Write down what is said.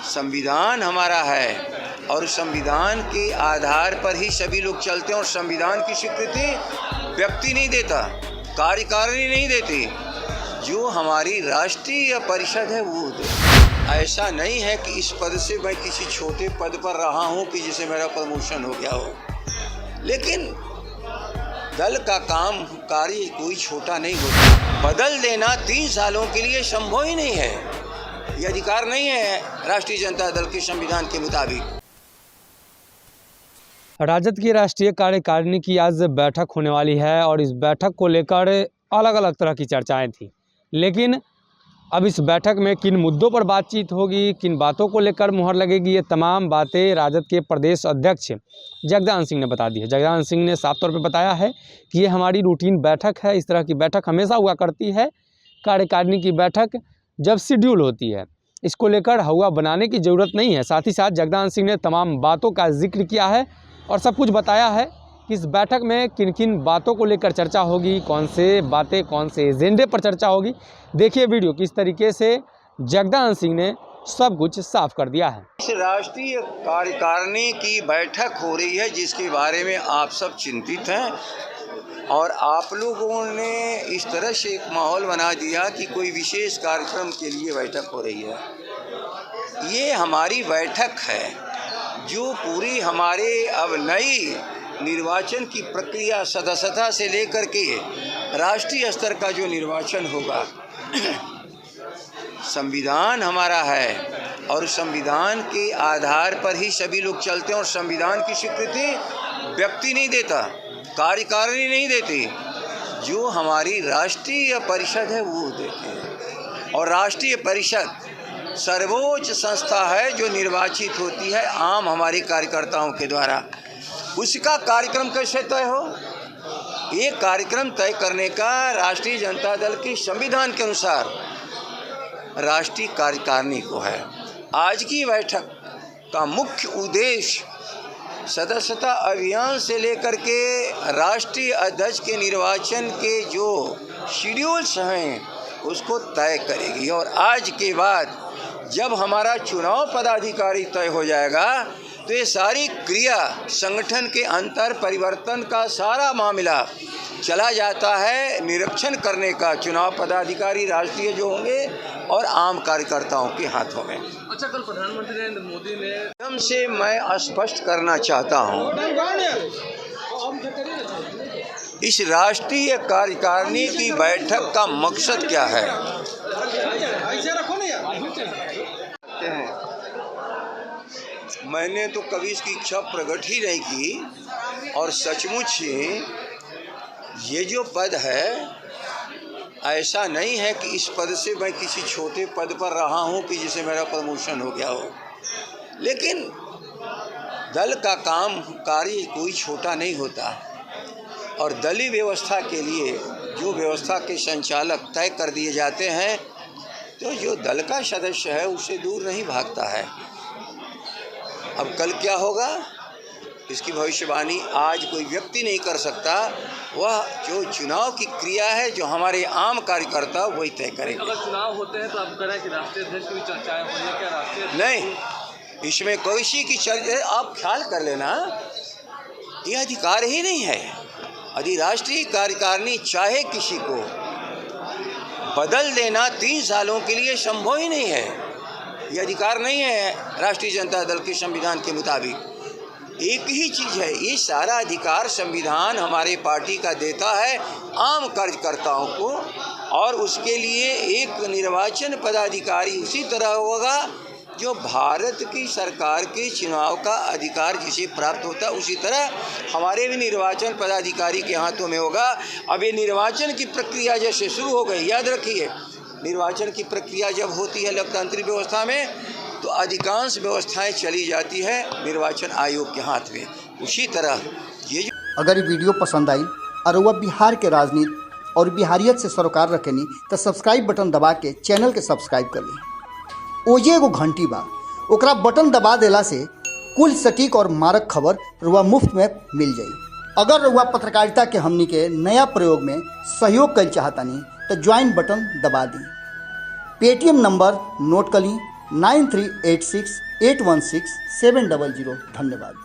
संविधान हमारा है और संविधान के आधार पर ही सभी लोग चलते हैं और संविधान की स्वीकृति व्यक्ति नहीं देता, कार्यकारिणी नहीं देती, जो हमारी राष्ट्रीय परिषद है वो देती। ऐसा नहीं है कि इस पद से मैं किसी छोटे पद पर रहा हूँ कि जिसे मेरा प्रमोशन हो गया हो, लेकिन दल का काम कार्य कोई छोटा नहीं होता। बदल देना 3 सालों के लिए संभव ही नहीं है, ये अधिकार नहीं है राष्ट्रीय जनता दल के संविधान के मुताबिक। राजद की राष्ट्रीय कार्यकारिणी की आज बैठक होने वाली है और इस बैठक को लेकर अलग अलग तरह की चर्चाएं थी, लेकिन अब इस बैठक में किन मुद्दों पर बातचीत होगी, किन बातों को लेकर मुहर लगेगी, ये तमाम बातें राजद के प्रदेश अध्यक्ष जगदान सिंह ने बता दी है। जगदान सिंह ने साफ तौर पर बताया है कि ये हमारी रूटीन बैठक है, इस तरह की बैठक हमेशा हुआ करती है। कार्यकारिणी की बैठक जब शेड्यूल होती है, इसको लेकर हवा बनाने की ज़रूरत नहीं है। साथ ही साथ जगदान सिंह ने तमाम बातों का जिक्र किया है और सब कुछ बताया है कि इस बैठक में किन किन बातों को लेकर चर्चा होगी, कौन से बातें कौन से एजेंडे पर चर्चा होगी। देखिए वीडियो किस तरीके से जगदान सिंह ने सब कुछ साफ कर दिया है। इस राष्ट्रीय कार्यकारिणी की बैठक हो रही है जिसके बारे में आप सब चिंतित हैं और आप लोगों ने इस तरह से एक माहौल बना दिया कि कोई विशेष कार्यक्रम के लिए बैठक हो रही है। ये हमारी बैठक है जो पूरी हमारे अब नई निर्वाचन की प्रक्रिया सदस्यता से लेकर के राष्ट्रीय स्तर का जो निर्वाचन होगा, संविधान हमारा है और संविधान के आधार पर ही सभी लोग चलते हैं और संविधान की स्वीकृति व्यक्ति नहीं देता, कार्यकारिणी नहीं देती, जो हमारी राष्ट्रीय परिषद है वो देती है। और राष्ट्रीय परिषद सर्वोच्च संस्था है जो निर्वाचित होती है आम हमारे कार्यकर्ताओं के द्वारा। उसका कार्यक्रम कैसे तय हो? ये कार्यक्रम तय करने का राष्ट्रीय जनता दल के संविधान के अनुसार राष्ट्रीय कार्यकारिणी को है। आज की बैठक का मुख्य उद्देश्य सदस्यता अभियान से लेकर के राष्ट्रीय अध्यक्ष के निर्वाचन के जो शेड्यूल्स हैं उसको तय करेगी। और आज के बाद जब हमारा चुनाव पदाधिकारी तय हो जाएगा तो ये सारी क्रिया संगठन के अंतर परिवर्तन का सारा मामला चला जाता है निरीक्षण करने का चुनाव पदाधिकारी राष्ट्रीय जो होंगे और आम कार्यकर्ताओं के हाथों में। अच्छा, कल प्रधानमंत्री नरेंद्र मोदी ने एकदम से मैं स्पष्ट करना चाहता हूँ, इस राष्ट्रीय कार्यकारिणी की बैठक का मकसद क्या है। मैंने तो कभी इसकी इच्छा प्रकट ही नहीं की और सचमुच ही ये जो पद है ऐसा नहीं है कि इस पद से मैं किसी छोटे पद पर रहा हूँ कि जिसे मेरा प्रमोशन हो गया हो, लेकिन दल का काम कार्य कोई छोटा नहीं होता और दलीय व्यवस्था के लिए जो व्यवस्था के संचालक तय कर दिए जाते हैं तो जो दल का सदस्य है उससे दूर नहीं भागता है। अब कल क्या होगा इसकी भविष्यवाणी आज कोई व्यक्ति नहीं कर सकता, वह जो चुनाव की क्रिया है जो हमारे आम कार्यकर्ता वही तय करेंगे। अगर चुनाव होते हैं तो आप कह रहे हैं कि राष्ट्रीय अध्यक्ष की भी चर्चाएं हो रही है, क्या राष्ट्रीय नहीं, इसमें किसी की चर्चा आप ख्याल कर लेना, ये अधिकार ही नहीं है। यदि राष्ट्रीय कार्यकारिणी चाहे किसी को बदल देना 3 सालों के लिए संभव ही नहीं है, ये अधिकार नहीं है राष्ट्रीय जनता दल के संविधान के मुताबिक। एक ही चीज़ है, ये सारा अधिकार संविधान हमारे पार्टी का देता है आम कार्यकर्ताओं को और उसके लिए एक निर्वाचन पदाधिकारी उसी तरह होगा जो भारत की सरकार के चुनाव का अधिकार जिसे प्राप्त होता है उसी तरह हमारे भी निर्वाचन पदाधिकारी के हाथों में होगा। अब ये निर्वाचन की प्रक्रिया जैसे शुरू हो गई, याद रखिए निर्वाचन की प्रक्रिया जब होती है लोकतांत्रिक व्यवस्था में तो अधिकांश व्यवस्थाएं चली जाती है निर्वाचन आयोग के हाथ में। उसी तरह ये जो अगर ये वीडियो पसंद आई और वह बिहार के राजनीति और बिहारियत से सरोकार रखेनी तो सब्सक्राइब बटन दबा के चैनल के सब्सक्राइब कर ली। ओजे एगो घंटी बा, ओकरा बटन दबा देला से कुल सटीक और मारक खबर रुआ मुफ्त में मिल जाई। अगर रुआ पत्रकारिता के हमनी के नया प्रयोग में सहयोग कर चाहतानी तो ज्वाइन बटन दबा दी। पेटीएम नंबर नोट कर ली 9386816700। धन्यवाद।